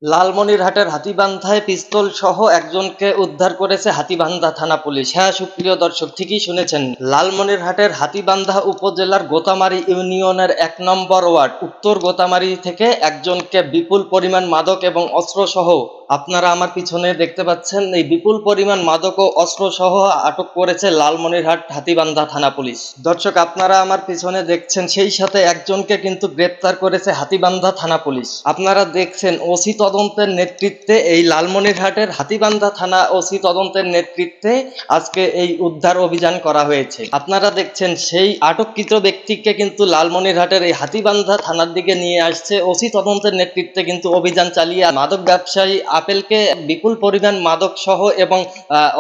লালমনিরহাটের হাতীবান্ধায় পিস্তল সহ একজনকে উদ্ধার করেছে হাতীবান্ধা থানা পুলিশ। হ্যাঁ সুপ্রিয় দর্শক, ঠিকই শুনেছেন। লালমনিরহাটের হাতীবান্ধা উপজেলার গোতামারি ইউনিয়নের ১ নম্বর ওয়ার্ড উত্তর গোতামারি থেকে একজনকে বিপুল পরিমাণ মাদক এবং অস্ত্র সহ, আপনারা আমার পিছনে দেখতে পাচ্ছেন, এই বিপুল পরিমাণ মাদক ও অস্ত্র সহ আটক করেছে লালমনিরহাট হাতীবান্ধা থানা পুলিশ। দর্শক, আপনারা আমার পিছনে দেখছেন, সেই সাথে একজনকে কিন্তু গ্রেপ্তার করেছে হাতীবান্ধা থানা পুলিশ। আপনারা দেখছেন ওসি তদন্তের নেতৃত্বে, এই লালমনিরহাটের হাতীবান্ধা থানা ওসি তদন্তের নেতৃত্বে আজকে এই উদ্ধার অভিযান করা হয়েছে। আপনারা দেখছেন সেই আটককৃত ব্যক্তিকে কিন্তু লালমনিরহাটের এই হাতীবান্ধা থানার দিকে নিয়ে আসছে ওসি তদন্তের নেতৃত্বে কিন্তু অভিযান চালিয়ে মাদক ব্যবসায়ী আপেলকে বিপুল পরিমাণ মাদক সহ এবং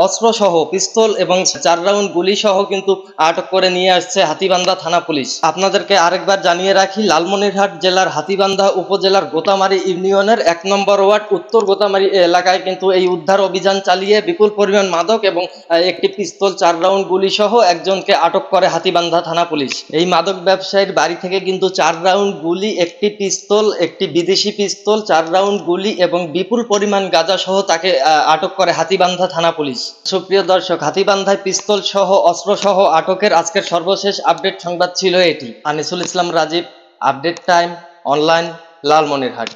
অস্ত্র সহ পিস্তল এবং 4 রাউন্ড গুলি সহ কিন্তু আটক করে নিয়ে আসছে হাতীবান্ধা থানা পুলিশ। আপনাদেরকে আরেকবার জানিয়ে রাখি, লালমনিরহাট জেলার হাতীবান্ধা উপজেলার গোতামারি ইউনিয়নের ১ নম্বর ওয়ার্ড উত্তর গোতামারি এলাকায় কিন্তু এই উদ্ধার অভিযান চালিয়ে বিপুল পরিমাণ মাদক এবং একটি পিস্তল 4 রাউন্ড গুলি সহ একজনকে আটক করে হাতীবান্ধা থানা পুলিশ। এই মাদক ব্যবসায়ীর বাড়ি থেকে কিন্তু 4 রাউন্ড গুলি, একটি পিস্তল, একটি বিদেশি পিস্তল, 4 রাউন্ড গুলি এবং বিপুল পরিমাণ গাঁজা সহ তাকে আটক করে হাতীবান্ধা থানা পুলিশ। সুপ্রিয় দর্শক, হাতীবান্ধায় পিস্তল সহ অস্ত্র সহ আটকের আজকের সর্বশেষ আপডেট সংবাদ ছিল এটি। Anisul Islam Rajib, update time online, Lalmonirhat.